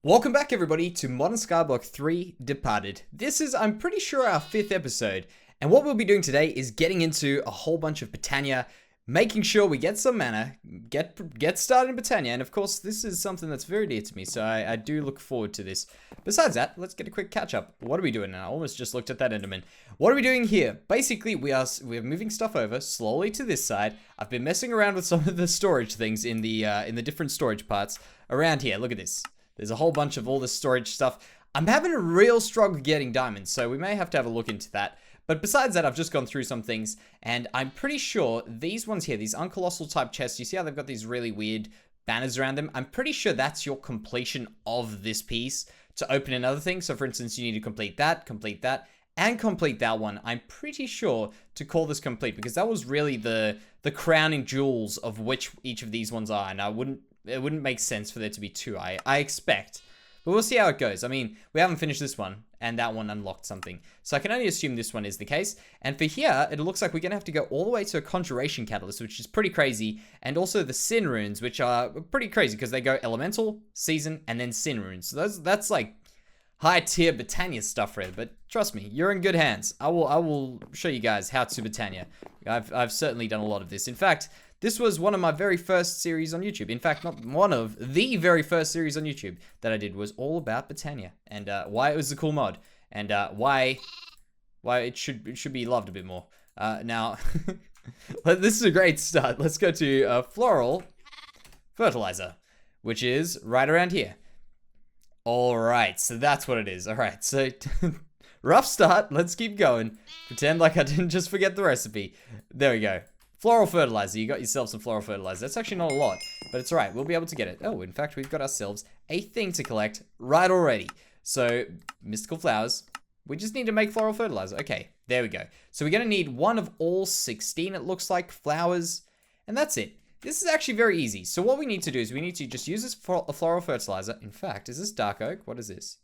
Welcome back everybody to Modern Skyblock 3 Departed. This is, I'm pretty sure, our 5th episode, and what we'll be doing today is getting into a whole bunch of Botania, making sure we get some mana, get started in Botania, and of course this is something that's very dear to me, so I do look forward to this. Besides that, let's get a quick catch up. What are we doing now? I almost just looked at that Enderman. What are we doing here? Basically, we're moving stuff over slowly to this side. I've been messing around with some of the storage things in the different storage parts around here. Look at this. There's a whole bunch of all this storage stuff. I'm having a real struggle getting diamonds, so we may have to have a look into that. But besides that, I've just gone through some things, and I'm pretty sure these ones here, these uncolossal type chests, you see how they've got these really weird banners around them? I'm pretty sure that's your completion of this piece to open another thing. So for instance, you need to complete that, and complete that one. I'm pretty sure to call this complete, because that was really the crowning jewels of which each of these ones are, and it wouldn't make sense for there to be two, I expect. But we'll see how it goes. I mean, we haven't finished this one, and that one unlocked something. So I can only assume this one is the case. And for here, it looks like we're going to have to go all the way to a Conjuration Catalyst, which is pretty crazy. And also the Sin Runes, which are pretty crazy, because they go Elemental, Season, and then Sin Runes. So that's like high-tier Botania stuff, really. But trust me, you're in good hands. I will show you guys how to Botania. I've certainly done a lot of this. In fact, this was one of my very first series on YouTube. In fact, not one of the very first series on YouTube that I did was all about Botania and why it was a cool mod and why it should be loved a bit more. Now, this is a great start. Let's go to Floral Fertilizer, which is right around here. All right, so that's what it is. All right, so rough start. Let's keep going. Pretend like I didn't just forget the recipe. There we go. Floral Fertilizer. You got yourself some Floral Fertilizer. That's actually not a lot, but it's alright. We'll be able to get it. Oh, in fact, we've got ourselves a thing to collect right already. So, mystical flowers. We just need to make Floral Fertilizer. Okay, there we go. So we're going to need one of all 16, it looks like, flowers. And that's it. This is actually very easy. So what we need to do is we need to just use this for a Floral Fertilizer. In fact, is this Dark Oak? What is this?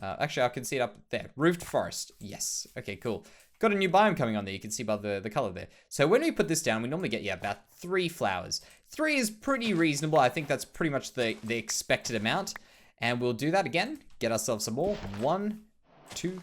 Actually, I can see it up there. Roofed Forest. Yes. Okay, cool. Got a new biome coming on there. You can see by the color there. So when we put this down, we normally get, about 3 flowers. 3 is pretty reasonable. I think that's pretty much the expected amount. And we'll do that again. Get ourselves some more. 1, 2,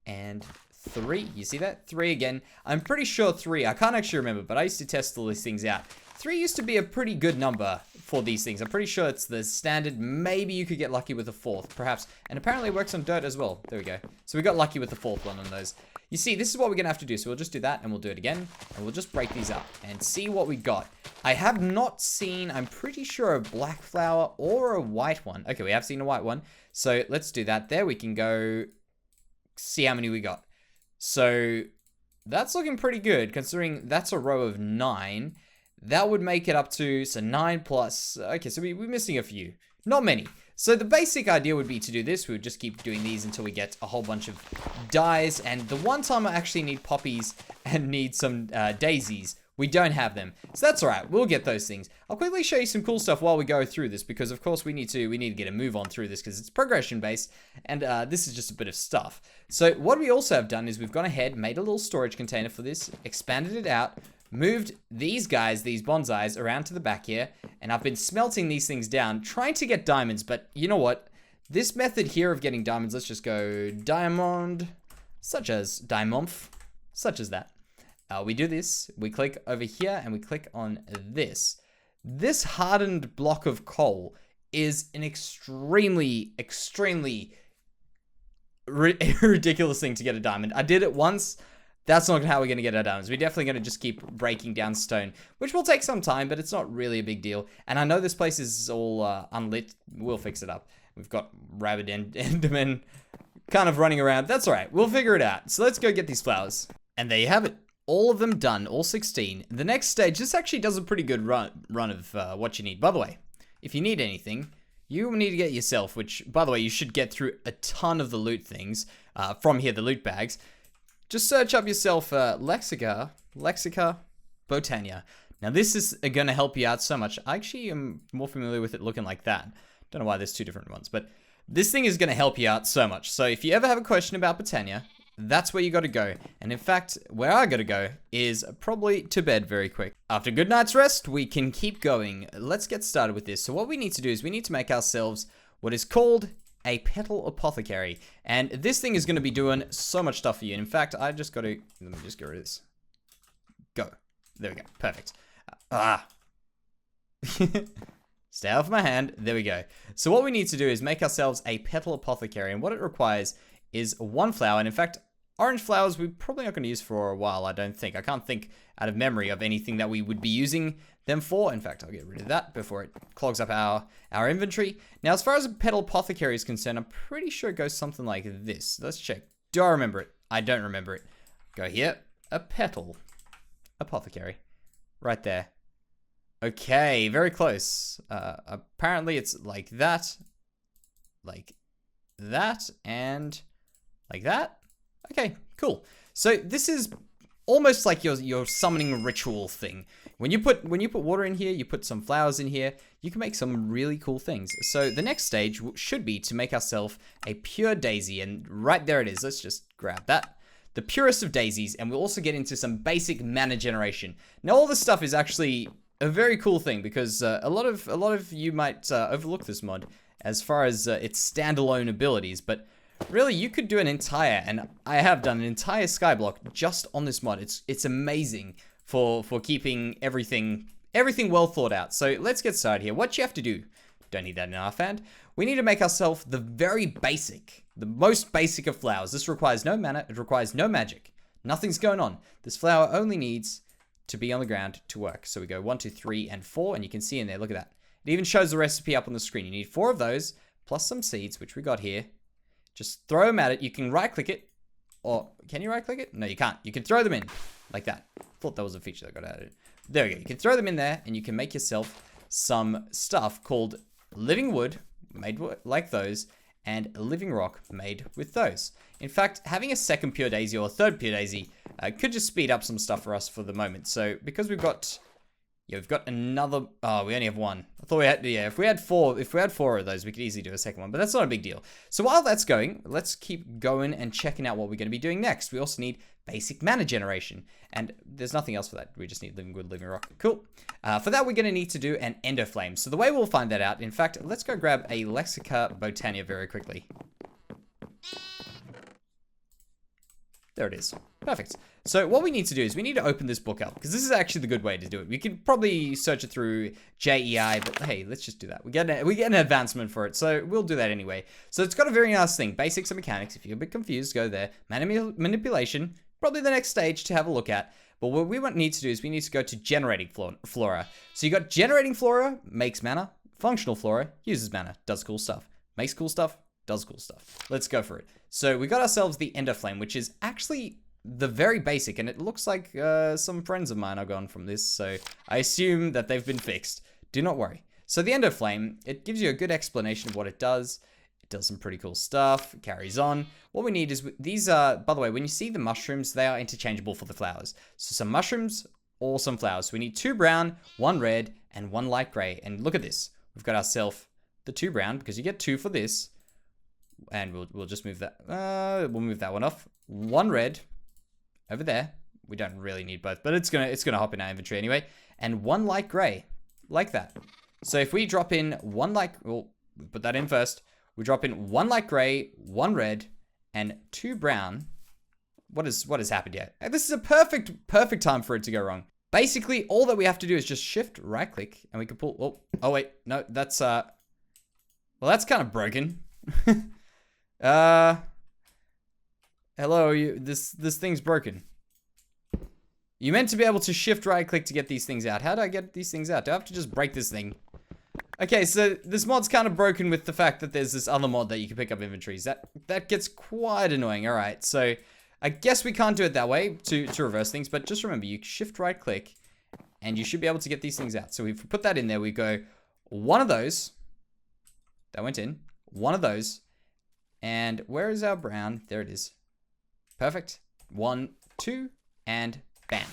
and 3. You see that? 3 again. I'm pretty sure 3. I can't actually remember, but I used to test all these things out. 3 used to be a pretty good number for these things. I'm pretty sure it's the standard. Maybe you could get lucky with a 4th, perhaps. And apparently it works on dirt as well. There we go. So we got lucky with the 4th one on those. You see, this is what we're going to have to do. So we'll just do that, and we'll do it again. And we'll just break these up and see what we got. I have not seen, I'm pretty sure, a black flower or a white one. Okay, we have seen a white one. So let's do that. There we can go see how many we got. So that's looking pretty good, considering that's a row of 9. That would make it up to, so 9 plus, okay, so we're missing a few. Not many. So the basic idea would be to do this. We would just keep doing these until we get a whole bunch of dyes. And the one time I actually need poppies and need some daisies, we don't have them. So that's all right. We'll get those things. I'll quickly show you some cool stuff while we go through this, because of course we need to get a move on through this because it's progression based, and this is just a bit of stuff. So what we also have done is we've gone ahead, made a little storage container for this, expanded it out, moved these guys, these bonsais, around to the back here, and I've been smelting these things down, trying to get diamonds, but you know what? This method here of getting diamonds, let's just go diamond, such as diamonth, such as that. We do this, we click over here, and we click on this. This hardened block of coal is an extremely ridiculous thing to get a diamond. I did it once. That's not how we're going to get our diamonds. We're definitely going to just keep breaking down stone, which will take some time, but it's not really a big deal. And I know this place is all unlit. We'll fix it up. We've got rabid endermen kind of running around. That's all right. We'll figure it out. So let's go get these flowers. And there you have it. All of them done, all 16. The next stage, this actually does a pretty good run of what you need. By the way, if you need anything, you need to get yourself, which, by the way, you should get through a ton of the loot things from here, the loot bags. Just search up yourself Botania. Now this is going to help you out so much. I actually am more familiar with it looking like that. Don't know why there's 2 different ones, but this thing is going to help you out so much. So if you ever have a question about Botania, that's where you got to go. And in fact, where I got to go is probably to bed very quick. After a good night's rest, we can keep going. Let's get started with this. So what we need to do is we need to make ourselves what is called a Petal Apothecary. And this thing is going to be doing so much stuff for you. And in fact, I just got to... Let me just get rid of this. Go. There we go. Perfect. Stay off my hand. There we go. So what we need to do is make ourselves a Petal Apothecary. And what it requires is one flower. And in fact, orange flowers we're probably not going to use for a while, I don't think. I can't think out of memory of anything that we would be using them for. In fact, I'll get rid of that before it clogs up our inventory. Now, as far as a Petal Apothecary is concerned, I'm pretty sure it goes something like this. Let's check. Do I remember it? I don't remember it. Go here. A Petal Apothecary. Right there. Okay, very close. Apparently it's like that, and like that. Okay, cool. So this is almost like your summoning ritual thing. When you put water in here, you put some flowers in here, you can make some really cool things. So the next stage should be to make ourselves a pure daisy, and right there it is. Let's just grab that. The purest of daisies, and we'll also get into some basic mana generation. Now all this stuff is actually a very cool thing because a lot of you might overlook this mod as far as its standalone abilities, but really you could do an entire, and I have done an entire Skyblock just on this mod. It's amazing for keeping everything well thought out. So let's get started here. What you have to do, don't need that in our hand. We need to make ourselves the very basic, the most basic of flowers. This requires no mana, it requires no magic. Nothing's going on. This flower only needs to be on the ground to work. So we go 1, 2, 3, and 4, and you can see in there, look at that. It even shows the recipe up on the screen. You need 4 of those, plus some seeds, which we got here. Just throw them at it. You can right-click it, or can you right-click it? No, you can't. You can throw them in, like that. Thought that was a feature that got added. There we go. You can throw them in there, and you can make yourself some stuff called living wood, made like those, and living rock made with those. In fact, having a second pure daisy or a third pure daisy could just speed up some stuff for us for the moment. So because we've got another. Oh, we only have one. I thought we had. Yeah, if we had four of those, we could easily do a second one. But that's not a big deal. So while that's going, let's keep going and checking out what we're going to be doing next. We also need basic mana generation, and there's nothing else for that. We just need living wood, living rock. Cool. For that, we're going to need to do an ender flame. So the way we'll find that out, in fact, let's go grab a Lexica Botania very quickly. There it is. Perfect. So what we need to do is we need to open this book up, because this is actually the good way to do it. We could probably search it through JEI, but hey, let's just do that. We get an advancement for it, so we'll do that anyway. So it's got a very nice thing. Basics and mechanics. If you're a bit confused, go there. Mana manipulation, probably the next stage to have a look at. But what we need to do is we need to go to generating flora. So you got generating flora, makes mana. Functional flora, uses mana, does cool stuff. Makes cool stuff, does cool stuff. Let's go for it. So we got ourselves the ender flame, which is actually the very basic, and it looks like some friends of mine are gone from this, so I assume that they've been fixed. Do not worry. So the ender flame, it gives you a good explanation of what it does. It does some pretty cool stuff. It carries on. What we need is these are, by the way, when you see the mushrooms, they are interchangeable for the flowers. So some mushrooms or some flowers. So we need 2 brown, 1 red, and 1 light gray. And look at this. We've got ourselves the 2 brown, because you get 2 for this. And we'll just move that. We'll move that one off. 1 red over there. We don't really need both, but it's gonna hop in our inventory anyway. And 1 light gray, like that. So if we drop in 1 light, we'll put that in first. We drop in 1 light gray, 1 red, and 2 brown. What has happened here? This is a perfect time for it to go wrong. Basically, all that we have to do is just shift right click, and we can pull. Oh wait, no, that's well, that's kind of broken. Hello, this thing's broken. You meant to be able to shift right click to get these things out. How do I get these things out? Do I have to just break this thing? Okay, so this mod's kind of broken with the fact that there's this other mod that you can pick up inventories. That gets quite annoying. All right, so I guess we can't do it that way to reverse things, but just remember, you shift right click and you should be able to get these things out. So if we put that in there, we go 1 of those. That went in. 1 of those. And where is our brown? There it is. Perfect. 1, 2, and bam.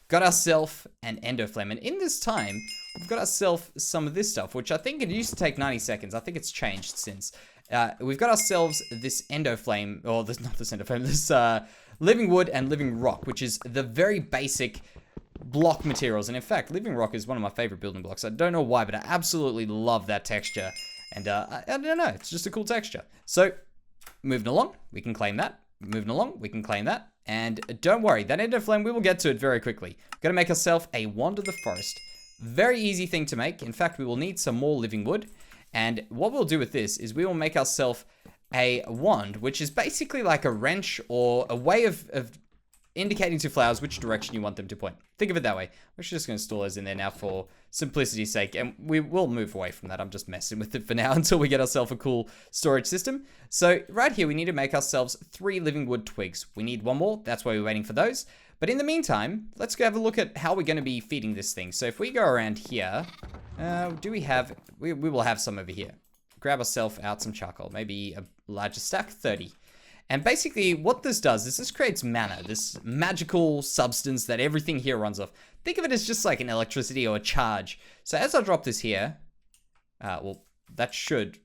Got ourselves an ender flame. And in this time, we've got ourselves some of this stuff, which I think it used to take 90 seconds. I think it's changed since. We've got ourselves this ender flame, or this, not this ender flame, this living wood and living rock, which is the very basic block materials. And in fact, living rock is one of my favorite building blocks. I don't know why, but I absolutely love that texture. And I don't know, it's just a cool texture. So moving along, we can claim that. Moving along, we can claim that. And don't worry, that endo flame, we will get to it very quickly. We're going to make ourselves a wand of the forest. Very easy thing to make. In fact, we will need some more living wood. And what we'll do with this is we will make ourselves a wand, which is basically like a wrench or a way of indicating to flowers which direction you want them to point. Think of it that way. We're just going to store those in there now for simplicity's sake, and we will move away from that. I'm just messing with it for now until we get ourselves a cool storage system. So right here, we need to make ourselves 3 living wood twigs. We need 1 more. That's why we're waiting for those. But in the meantime, let's go have a look at how we're going to be feeding this thing. So if we go around here, do we have... We will have some over here. Grab ourselves out some charcoal. Maybe a larger stack, 30. And basically what this does is this creates mana, this magical substance that everything here runs off. Think of it as just like an electricity or a charge. So as I drop this here, well, that should,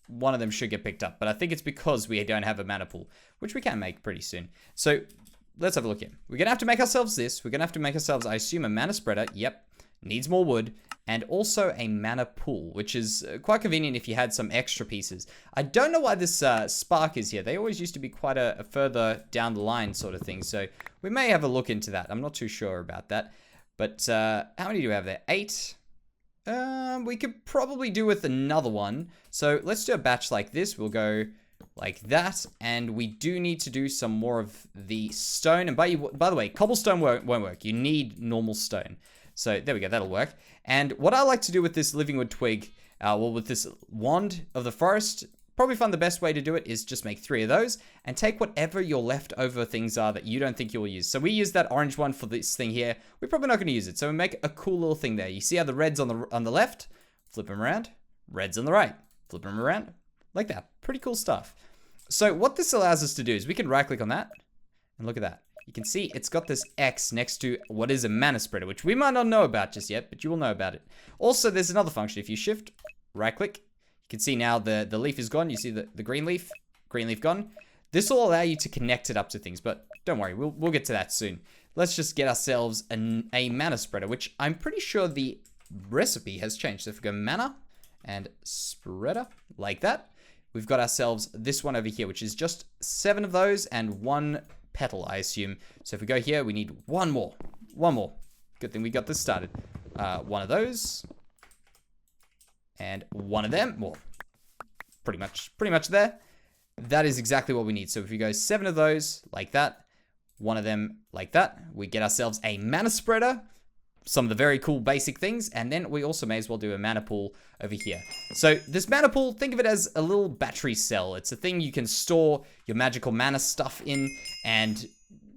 one of them should get picked up, but I think it's because we don't have a mana pool, which we can make pretty soon. So let's have a look here. We're gonna have to make ourselves this. We're gonna have to make ourselves, I assume, a mana spreader. Yep, needs more wood. And also a mana pool, which is quite convenient if you had some extra pieces. I don't know why this spark is here. They always used to be quite a further down the line sort of thing. So we may have a look into that. I'm not too sure about that. But how many do we have there? 8. We could probably do with another one. So let's do a batch like this. We'll go like that. And we do need to do some more of the stone. And by the way, cobblestone won't work. You need normal stone. So there we go, that'll work. And what I like to do with this living wood twig, well, with this wand of the forest, probably find the best way to do it is just make 3 of those and take whatever your leftover things are that you don't think you'll use. So we use that orange one for this thing here. We're probably not going to use it. So we make a cool little thing there. You see how the red's on the left, flip them around, red's on the right, flip them around, like that. Pretty cool stuff. So what this allows us to do is we can right click on that and look at that. You can see it's got this X next to what is a mana spreader, which we might not know about just yet, but you will know about it. Also, there's another function. If you shift, right click, you can see now the leaf is gone. You see the green leaf gone. This will allow you to connect it up to things, but don't worry, we'll get to that soon. Let's just get ourselves a mana spreader, which I'm pretty sure the recipe has changed. So if we go mana and spreader like that, we've got ourselves this one over here, which is just 7 of those and 1 petal, I assume. So if we go here, we need 1 more. 1 more. Good thing we got this started. 1 of those. And 1 of them. Well, pretty much there. That is exactly what we need. So if we go 7 of those, like that, 1 of them, like that, we get ourselves a mana spreader, some of the very cool basic things, and then we also may as well do a mana pool over here. So this mana pool, think of it as a little battery cell. It's a thing you can store your magical mana stuff in, and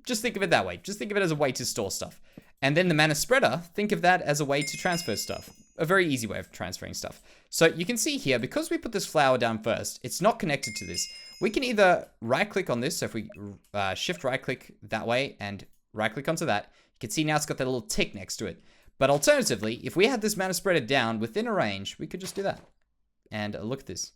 just think of it that way. Just think of it as a way to store stuff. And then the mana spreader, think of that as a way to transfer stuff. A very easy way of transferring stuff. So you can see here, because we put this flower down first, it's not connected to this. We can either right click on this, so if we shift right click that way and right click onto that, you can see now it's got that little tick next to it. But alternatively, if we had this mana spreader down within a range, we could just do that. And look at this.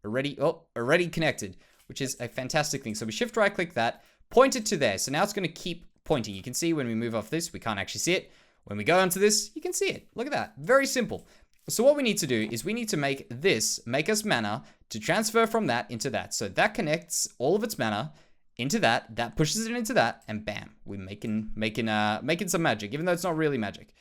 Already connected, which is a fantastic thing. So we shift right click that, point it to there. So now it's going to keep pointing. You can see when we move off this, we can't actually see it. When we go onto this, you can see it. Look at that. Very simple. So what we need to do is we need to make this, make us mana to transfer from that into that. So that connects all of its mana into that, that pushes it into that, and bam, we're making some magic, even though it's not really magic.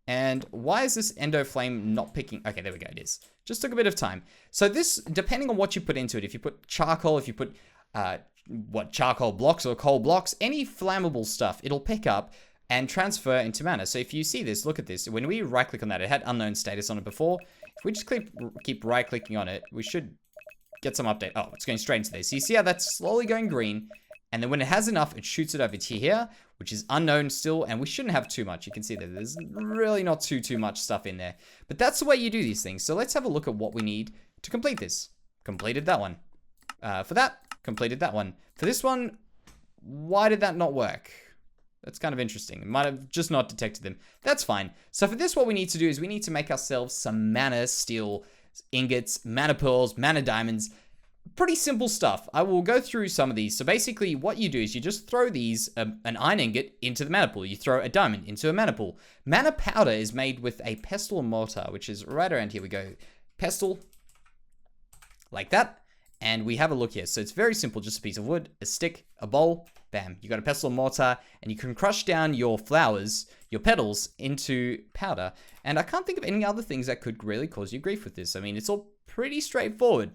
And why is this endo flame not picking? Okay, there we go, it is. Just took a bit of time. So this, depending on what you put into it, if you put charcoal, if you put, charcoal blocks or coal blocks, any flammable stuff, it'll pick up and transfer into mana. So if you see this, look at this. When we right click on that, it had unknown status on it before. If we just keep right clicking on it, we should get some update. Oh, it's going straight into this. So you see how that's slowly going green, and then when it has enough, it shoots it over to here, which is unknown still, and we shouldn't have too much. You can see that there's really not too much stuff in there. But that's the way you do these things. So let's have a look at what we need to complete this. Completed that one. For that, completed that one. For this one, why did that not work? That's kind of interesting. It might have just not detected them. That's fine. So for this, what we need to do is we need to make ourselves some mana steel ingots, mana pearls, mana diamonds. Pretty simple stuff. I will go through some of these. So basically what you do is you just throw these, an iron ingot into the mana pool. You throw a diamond into a mana pool. Mana powder is made with a pestle and mortar, which is right around here. We go pestle like that. And we have a look here. So it's very simple, just a piece of wood, a stick, a bowl, bam. You got a pestle and mortar, and you can crush down your flowers, your petals, into powder. And I can't think of any other things that could really cause you grief with this. I mean, it's all pretty straightforward.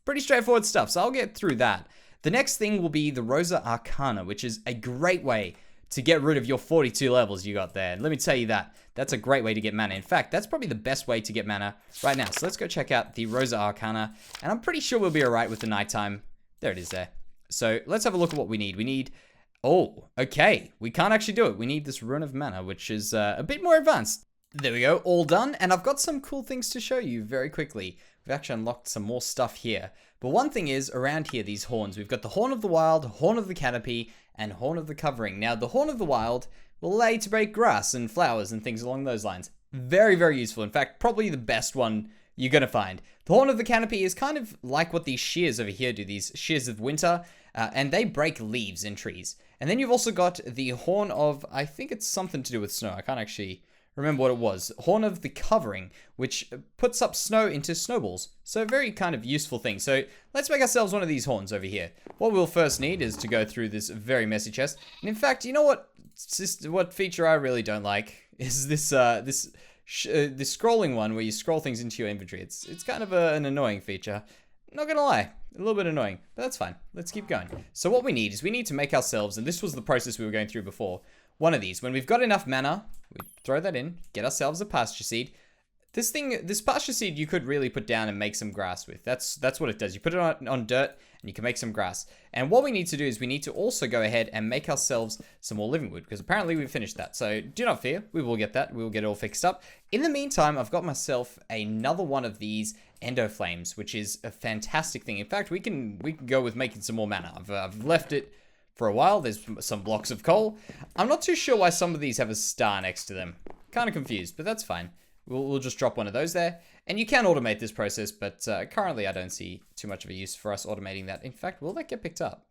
Pretty straightforward stuff, so I'll get through that. The next thing will be the Rosa Arcana, which is a great way to get rid of your 42 levels you got there. And let me tell you that, that's a great way to get mana. In fact, that's probably the best way to get mana right now. So let's go check out the Rosa Arcana, and I'm pretty sure we'll be alright with the nighttime. There it is there. So let's have a look at what we need. We need, oh, okay, we can't actually do it. We need this Rune of Mana, which is a bit more advanced. There we go, all done, and I've got some cool things to show you very quickly. We've actually unlocked some more stuff here. But one thing is, around here, these horns. We've got the Horn of the Wild, Horn of the Canopy, and Horn of the Covering. Now, the Horn of the Wild will allow you to break grass and flowers and things along those lines. Very, very useful. In fact, probably the best one you're going to find. The Horn of the Canopy is kind of like what these shears over here do, these shears of winter, and they break leaves in trees. And then you've also got the Horn of, I think it's something to do with snow. I can't actually remember what it was. Horn of the Covering, which puts up snow into snowballs. So a very kind of useful thing. So let's make ourselves one of these horns over here. What we'll first need is to go through this very messy chest. And in fact, you know what? What feature I really don't like is this this scrolling one where you scroll things into your inventory. It's kind of an annoying feature. Not gonna lie, a little bit annoying, but that's fine. Let's keep going. So what we need is we need to make ourselves, and this was the process we were going through before, one of these. When we've got enough mana, we throw that in, get ourselves a Pasture Seed. This Pasture Seed you could really put down and make some grass with. That's what it does. You put it on dirt and you can make some grass. And what we need to do is we need to also go ahead and make ourselves some more living wood, because apparently we've finished that. So do not fear, we will get that. We will get it all fixed up. In the meantime, I've got myself another one of these Endo Flames, which is a fantastic thing. In fact, we can go with making some more mana. I've left it for a while. There's some blocks of coal. I'm not too sure why some of these have a star next to them. Kind of confused, but that's fine. We'll just drop one of those there. And you can automate this process, but currently I don't see too much of a use for us automating that. In fact, will that get picked up?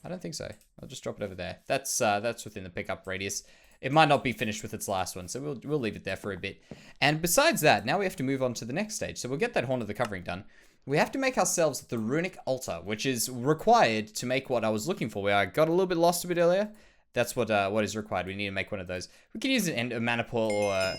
I don't think so. I'll just drop it over there. That's within the pickup radius. It might not be finished with its last one, so we'll leave it there for a bit. And besides that, now we have to move on to the next stage. So we'll get that Horn of the Covering done. We have to make ourselves the Runic Altar, which is required to make what I was looking for, where I got a little bit lost a bit earlier. That's what is required. We need to make one of those. We can use a mana pearl or a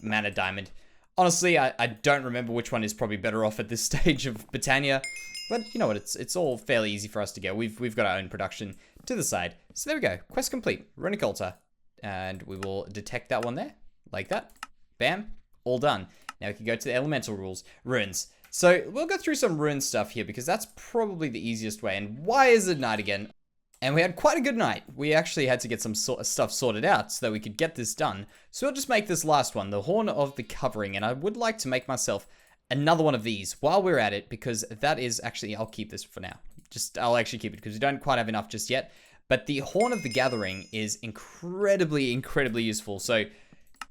mana diamond. Honestly, I don't remember which one is probably better off at this stage of Botania. But you know what, it's all fairly easy for us to get. We've got our own production to the side. So there we go. Quest complete. Runic Altar. And we will detect that one there. Like that. Bam. All done. Now we can go to the elemental runes. So we'll go through some rune stuff here, because that's probably the easiest way. And why is it night again? And we had quite a good night. We actually had to get some stuff sorted out so that we could get this done. So we'll just make this last one, the Horn of the Covering. And I would like to make myself another one of these while we're at it, because that is actually, I'll keep this for now. I'll actually keep it because we don't quite have enough just yet. But the Horn of the Gathering is incredibly, incredibly useful. So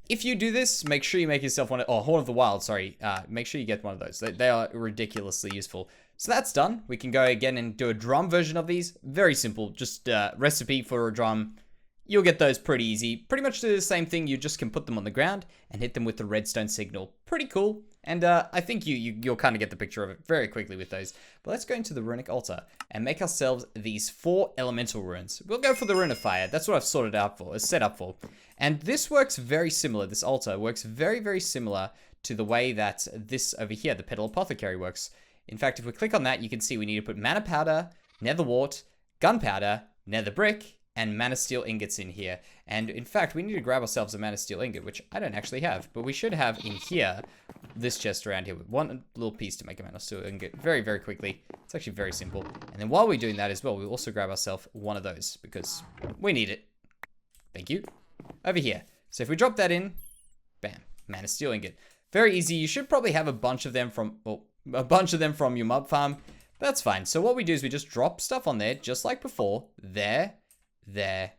if you do this, make sure you make yourself one, Horn of the Wild, sorry. Make sure you get one of those. They are ridiculously useful. So that's done. We can go again and do a drum version of these. Very simple. Just recipe for a drum. You'll get those pretty easy. Pretty much do the same thing. You just can put them on the ground and hit them with the redstone signal. Pretty cool. And I think you'll kind of get the picture of it very quickly with those. But let's go into the Runic Altar and make ourselves these 4 elemental runes. We'll go for the Rune of Fire. That's what I've sorted out for, set up for. And this works very similar. This altar works very, very similar to the way that this over here, the Petal Apothecary, works. In fact, if we click on that, you can see we need to put mana powder, nether wart, gunpowder, nether brick, and mana steel ingots in here. And in fact, we need to grab ourselves a mana steel ingot, which I don't actually have, but we should have in here, this chest around here with one little piece to make a mana steel ingot very, very quickly. It's actually very simple. And then while we're doing that as well, we'll also grab ourselves one of those because we need it. Thank you. Over here. So if we drop that in, bam, mana steel ingot. Very easy. You should probably have a bunch of them from, well, a bunch of them from your mob farm. That's fine. So what we do is we just drop stuff on there, just like before. There, there,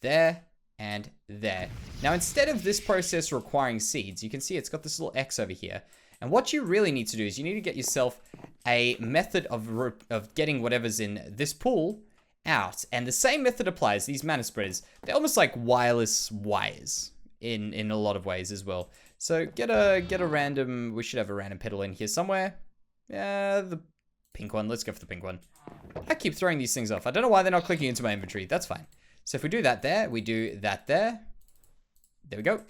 there, and there. Now, instead of this process requiring seeds, you can see it's got this little X over here. And what you really need to do is you need to get yourself a method of getting whatever's in this pool out. And the same method applies. These mana spreaders, they're almost like wireless wires in a lot of ways as well. So get a random, we should have a random petal in here somewhere. The pink one. Let's go for the pink one. I keep throwing these things off. I don't know why they're not clicking into my inventory. That's fine. So if we do that there, we do that there. There we go.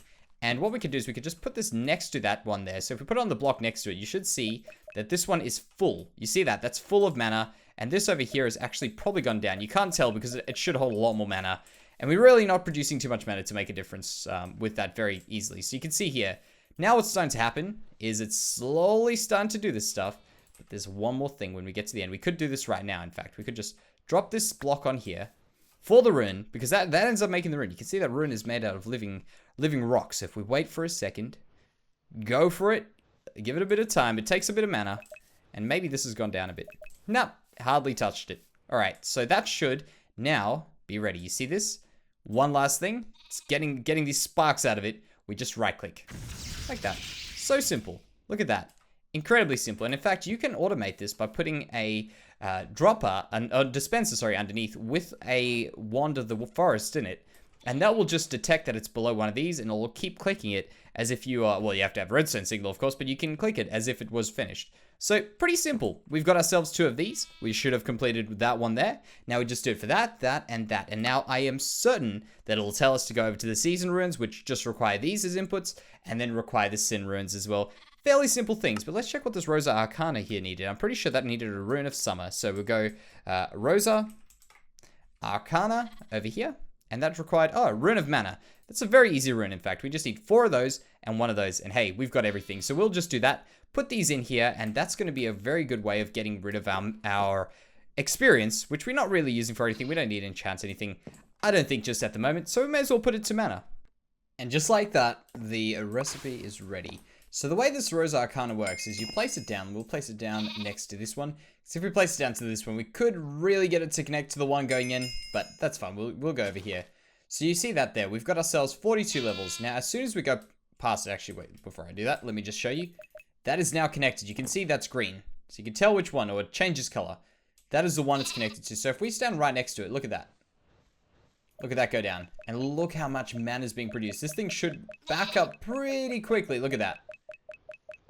And what we could do is we could just put this next to that one there. So if we put it on the block next to it, you should see that this one is full. You see that? That's full of mana. And this over here has actually probably gone down. You can't tell because it should hold a lot more mana. And we're really not producing too much mana to make a difference with that very easily. So you can see here, now what's starting to happen is it's slowly starting to do this stuff. But there's one more thing when we get to the end. We could do this right now, in fact. We could just drop this block on here for the rune, because that ends up making the rune. You can see that rune is made out of living rocks. So if we wait for a second, go for it, give it a bit of time. It takes a bit of mana, and maybe this has gone down a bit. No, hardly touched it. All right, so that should now be ready. You see this? One last thing. It's getting these sparks out of it. We just right-click. Like that. So simple. Look at that. Incredibly simple. And in fact, you can automate this by putting a dispenser, sorry, underneath with a wand of the forest in it. And that will just detect that it's below one of these, and it'll keep clicking it as if you are, well, you have to have a redstone signal, of course, but you can click it as if it was finished. So, pretty simple. We've got ourselves 2 of these. We should have completed that one there. Now we just do it for that, that, and that. And now I am certain that it'll tell us to go over to the season runes, which just require these as inputs, and then require the sin runes as well. Fairly simple things, but let's check what this Rosa Arcana here needed. I'm pretty sure that needed a rune of summer. So we'll go Rosa Arcana over here. And that required, rune of mana. That's a very easy rune, in fact. We just need 4 of those and 1 of those. And hey, we've got everything. So we'll just do that. Put these in here, and that's going to be a very good way of getting rid of our experience, which we're not really using for anything. We don't need enchants anything, I don't think, just at the moment. So we may as well put it to mana. And just like that, the recipe is ready. So the way this Rosa Arcana works is you place it down. We'll place it down next to this one. So if we place it down to this one, we could really get it to connect to the one going in, but that's fine. We'll go over here. So you see that there. We've got ourselves 42 levels. Now, as soon as we go past it, actually, wait, before I do that, let me just show you. That is now connected. You can see that's green. So you can tell which one, or it changes color. That is the one it's connected to. So if we stand right next to it, look at that. Look at that go down. And look how much mana is being produced. This thing should back up pretty quickly. Look at that.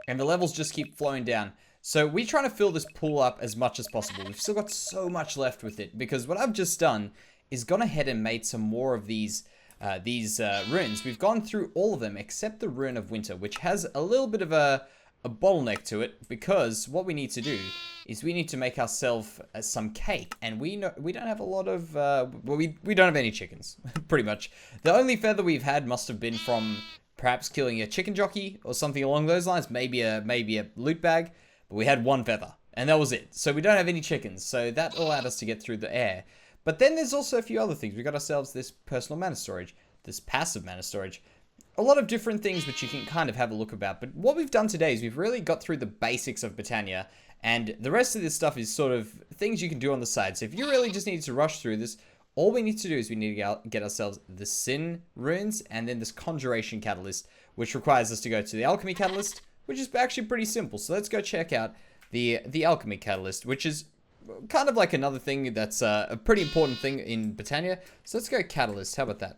And the levels just keep flowing down. So we're trying to fill this pool up as much as possible. We've still got so much left with it, because what I've just done is gone ahead and made some more of these runes. We've gone through all of them except the Rune of Winter, which has a little bit of a bottleneck to it, because what we need to do is we need to make ourselves some cake, and we don't have a lot of we don't have any chickens. Pretty much the only feather we've had must have been from perhaps killing a chicken jockey or something along those lines, maybe a loot bag, but we had 1 feather and that was it. So we don't have any chickens, so that allowed us to get through the air. But then there's also a few other things. We got ourselves this personal mana storage, this passive mana storage, a lot of different things which you can kind of have a look about. But what we've done today is we've really got through the basics of Botania, and the rest of this stuff is sort of things you can do on the side. So if you really just need to rush through this, all we need to do is we need to get ourselves the Sin runes and then this Conjuration Catalyst, which requires us to go to the Alchemy Catalyst, which is actually pretty simple. So let's go check out the Alchemy Catalyst, which is kind of like another thing that's a pretty important thing in Botania. So let's go Catalyst. How about that?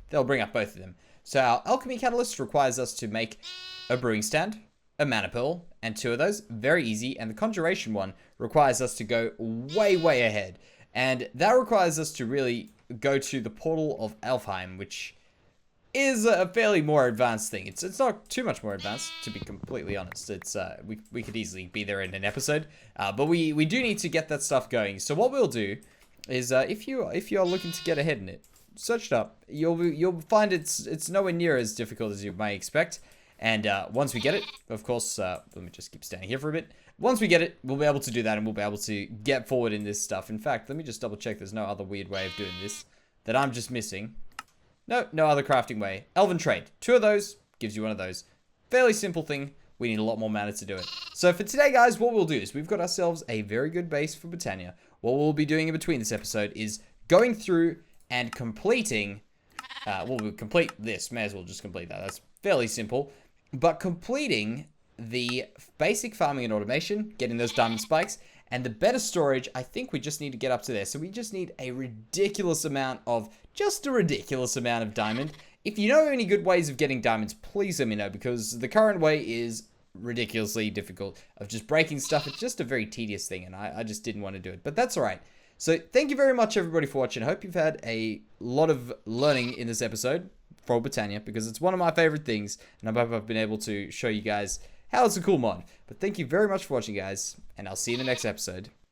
They'll bring up both of them. So our Alchemy Catalyst requires us to make a brewing stand, a mana pearl, and 2 of those. Very easy. And the Conjuration one requires us to go way, way ahead. And that requires us to really go to the portal of Alfheim, which is a fairly more advanced thing. It's not too much more advanced, to be completely honest. It's we could easily be there in an episode, but we do need to get that stuff going. So what we'll do is if you are looking to get ahead in it, search it up. You'll find it's nowhere near as difficult as you may expect. And once we get it, of course, let me just keep standing here for a bit. Once we get it, we'll be able to do that, and we'll be able to get forward in this stuff. In fact, let me just double check there's no other weird way of doing this that I'm just missing. No other crafting way. Elven Trade. 2 of those gives you 1 of those. Fairly simple thing. We need a lot more mana to do it. So for today, guys, what we'll do is we've got ourselves a very good base for Botania. What we'll be doing in between this episode is going through and completing. We'll complete this. May as well just complete that. That's fairly simple. But completing the basic farming and automation, getting those diamond spikes, and the better storage, I think we just need to get up to there. So we just need a ridiculous amount of, diamond. If you know any good ways of getting diamonds, please let me know, because the current way is ridiculously difficult of just breaking stuff. It's just a very tedious thing, and I just didn't want to do it. But that's all right. So thank you very much, everybody, for watching. I hope you've had a lot of learning in this episode for Botania, because it's one of my favorite things, and I hope I've been able to show you guys how it's a cool mod. But thank you very much for watching, guys, and I'll see you in the next episode.